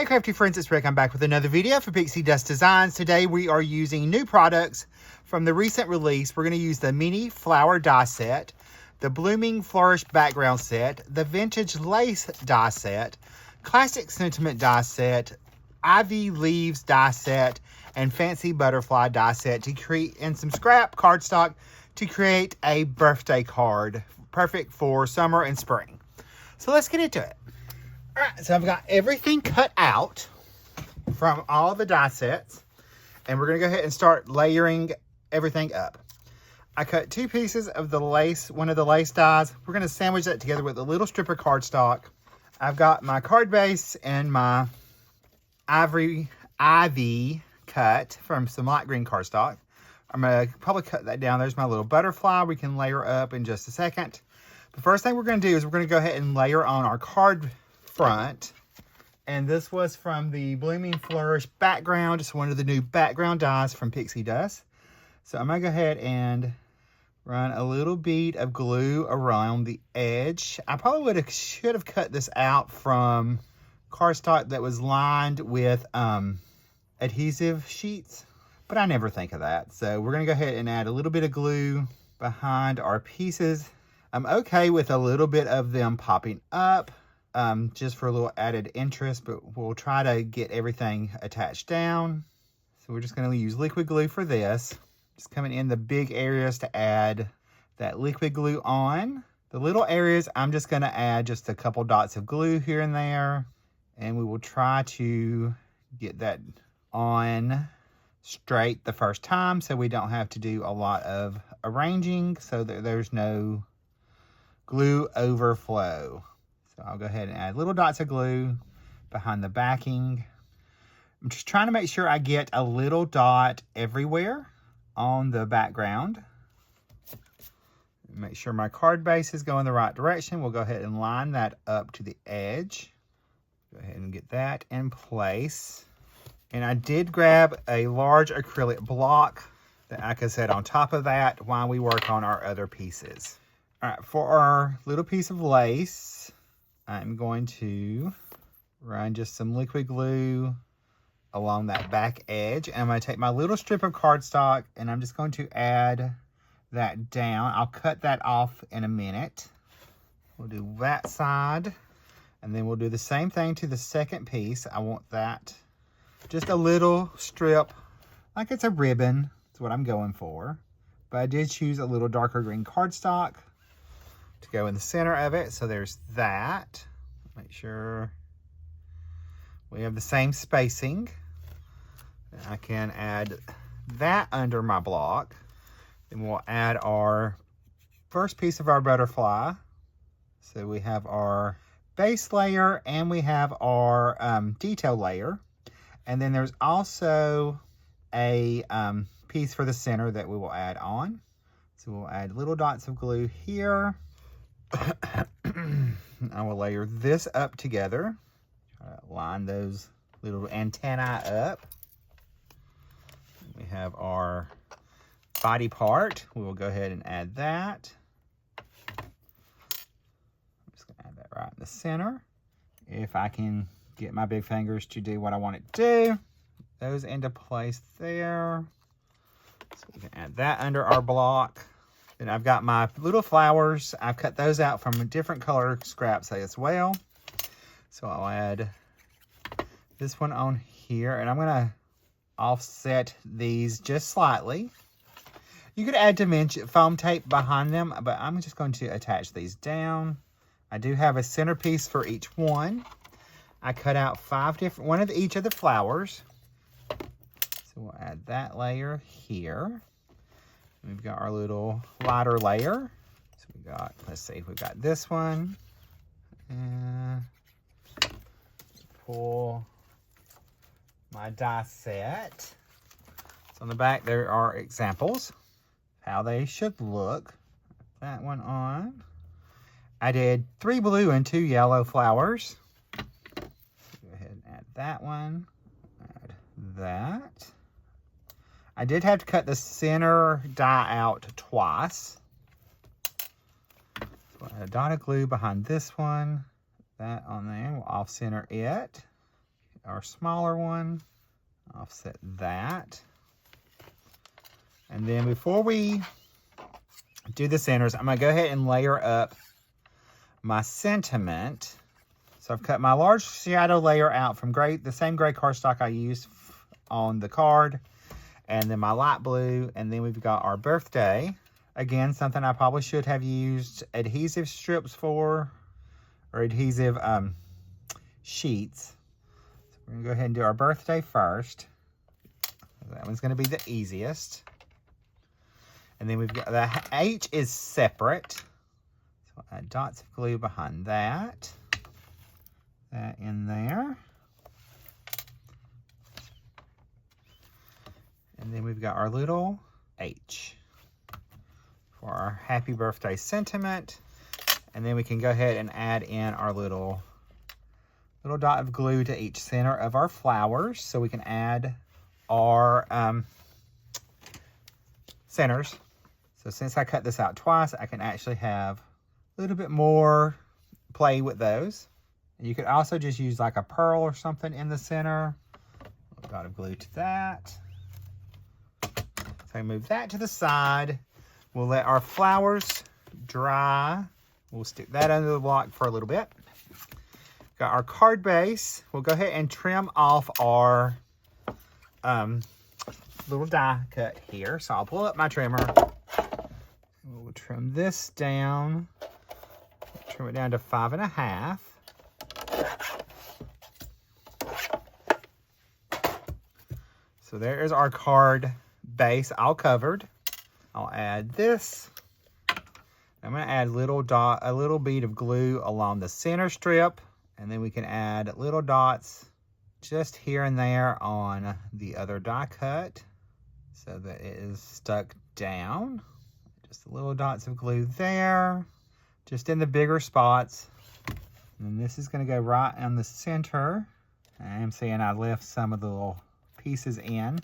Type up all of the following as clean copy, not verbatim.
Hey crafty friends, it's Rick. I'm back with another video for Pixi Dust Designs. Today we are using new products from the recent release. We're going to use the mini flower die set, the Blooming Flourish Background set, the vintage lace die set, classic sentiment die set, ivy leaves die set, and fancy butterfly die set to create, and some scrap cardstock to create a birthday card, perfect for summer and spring. So let's get into it. All right, so I've got everything cut out from all the die sets, and we're gonna go ahead and start layering everything up. I cut 2 pieces of the lace, one of the lace dies. We're gonna sandwich that together with a little strip of cardstock. I've got my card base and my ivy cut from some light green cardstock. I'm gonna probably cut that down. There's my little butterfly we can layer up in just a second. The first thing we're gonna do is we're gonna go ahead and layer on our card front, and this was from the Blooming Flourish Background. It's one of the new background dies from Pixi Dust. So I'm gonna go ahead and run a little bead of glue around the edge. I probably should have cut this out from cardstock that was lined with adhesive sheets, but I never think of that. So we're gonna go ahead and add a little bit of glue behind our pieces. I'm okay with a little bit of them popping up, just for a little added interest, but we'll try to get everything attached down. So we're just going to use liquid glue for this. Just coming in the big areas to add that liquid glue on. The little areas, I'm just going to add just a couple dots of glue here and there, and we will try to get that on straight the first time so we don't have to do a lot of arranging so that there's no glue overflow. So I'll go ahead and add little dots of glue behind the backing. I'm just trying to make sure I get a little dot everywhere on the background. Make sure my card base is going the right direction. We'll go ahead and line that up to the edge. Go ahead and get that in place. And I did grab a large acrylic block that I could set on top of that while we work on our other pieces. All right, for our little piece of lace, I'm going to run just some liquid glue along that back edge. And I'm going to take my little strip of cardstock and I'm just going to add that down. I'll cut that off in a minute. We'll do that side. And then we'll do the same thing to the second piece. I want that just a little strip, like it's a ribbon. That's what I'm going for. But I did choose a little darker green cardstock to go in the center of it. So there's that. Make sure we have the same spacing. I can add that under my block. Then we'll add our first piece of our butterfly. So we have our base layer and we have our detail layer. And then there's also a piece for the center that we will add on. So we'll add little dots of glue here. I will layer this up together. Try to line those little antennae up. We have our body part. We will go ahead and add that. I'm just going to add that right in the center. If I can get my big fingers to do what I want it to do. Those into place there. So we can add that under our block. Then I've got my little flowers. I've cut those out from different color scraps as well. So I'll add this one on here. And I'm going to offset these just slightly. You could add dimension foam tape behind them, but I'm just going to attach these down. I do have a centerpiece for each one. I cut out 5 different, one of each of the flowers. So we'll add that layer here. We've got our little lighter layer. So we got, let's see, we've got this one. And pull my die set. So on the back there are examples of how they should look. That one on. I did 3 blue and 2 yellow flowers. So go ahead and add that one. Add that. I did have to cut the center die out twice. So I add a dot of glue behind this one. That on there. We'll off center it. our smaller one, offset that. And then before we do the centers, I'm gonna go ahead and layer up my sentiment. So I've cut my large shadow layer out from the same gray cardstock I used on the card, and then my light blue, and then we've got our birthday. Again, something I probably should have used adhesive strips for, or adhesive sheets. So we're gonna go ahead and do our birthday first. That one's gonna be the easiest. And then we've got the H is separate. So I'll add dots of glue behind that. That in there. And then we've got our little H for our happy birthday sentiment. And then we can go ahead and add in our little dot of glue to each center of our flowers, so we can add our centers. So since I cut this out twice, I can actually have a little bit more play with those. You could also just use like a pearl or something in the center. A dot of glue to that. So I move that to the side. We'll let our flowers dry. We'll stick that under the block for a little bit. Got our card base. We'll go ahead and trim off our little die cut here. So I'll pull up my trimmer. We'll trim this down. Trim it down to 5.5. So there is our card base all covered. I'll add this. I'm going to add a little bead of glue along the center strip, and then we can add little dots just here and there on the other die cut so that it is stuck down. Just little dots of glue there, just in the bigger spots. And this is going to go right on the center. I am seeing I left some of the little pieces in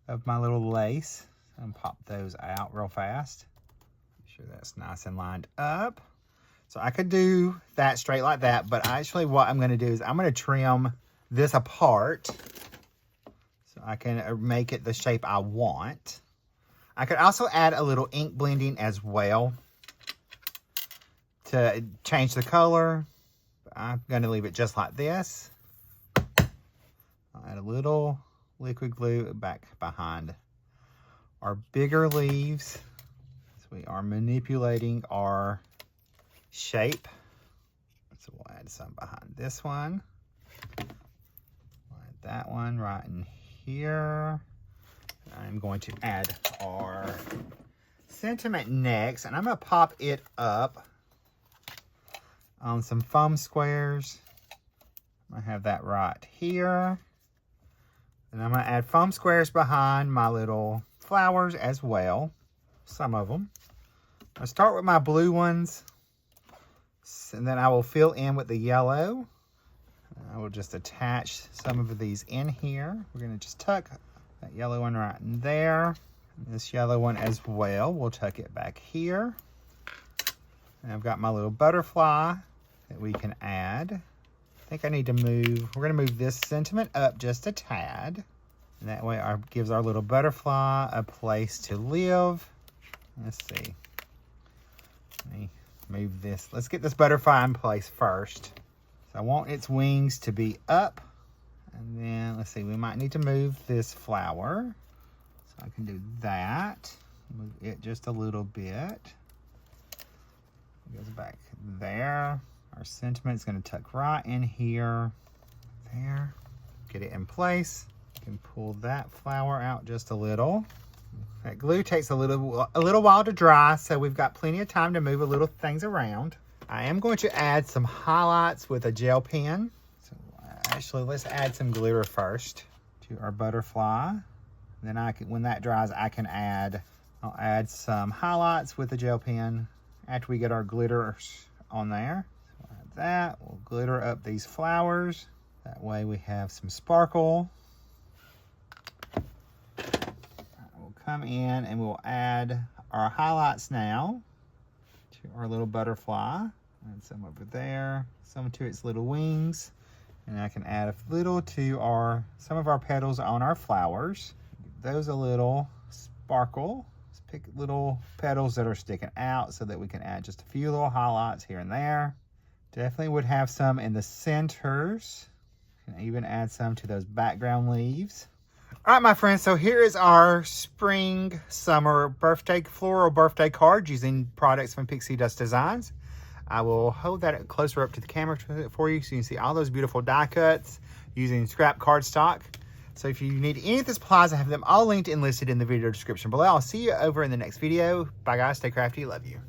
of my little lace. And pop those out real fast. Make sure that's nice and lined up. So I could do that straight like that, but actually what I'm going to do is I'm going to trim this apart so I can make it the shape I want. I could also add a little ink blending as well to change the color. I'm going to leave it just like this. I'll add a little liquid glue back behind our bigger leaves. So we are manipulating our shape. So we'll add some behind this one. We'll add that one right in here. I'm going to add our sentiment next, and I'm going to pop it up on some foam squares. I have that right here. And I'm going to add foam squares behind my little flowers as well. Some of them. I'll start with my blue ones, and then I will fill in with the yellow. I will just attach some of these in here. We're going to just tuck that yellow one right in there. And this yellow one as well. We'll tuck it back here. And I've got my little butterfly that we can add. I think I need to move, we're going to move this sentiment up just a tad. And that way it gives our little butterfly a place to live. Let's see. Let me move this. Let's get this butterfly in place first. So I want its wings to be up. And then, let's see, we might need to move this flower. So I can do that. Move it just a little bit. It goes back there. Our sentiment's going to tuck right in here. There. Get it in place. You can pull that flower out just a little. That glue takes a little while to dry, so we've got plenty of time to move a little things around. I am going to add some highlights with a gel pen. So actually, let's add some glitter first to our butterfly. Then when that dries, I'll add some highlights with a gel pen after we get our glitter on there. So add that, we'll glitter up these flowers. That way we have some sparkle. We'll come in and we'll add our highlights now to our little butterfly. And some over there, some to its little wings. And I can add a little to some of our petals on our flowers. Give those a little sparkle. Let's pick little petals that are sticking out so that we can add just a few little highlights here and there. Definitely would have some in the centers. Can even add some to those background leaves. All right, my friends, so here is our spring, summer floral birthday card using products from Pixi Dust Designs. I will hold that closer up to the camera for you so you can see all those beautiful die cuts using scrap cardstock. So if you need any of the supplies, I have them all linked and listed in the video description below. I'll see you over in the next video. Bye, guys. Stay crafty. Love you.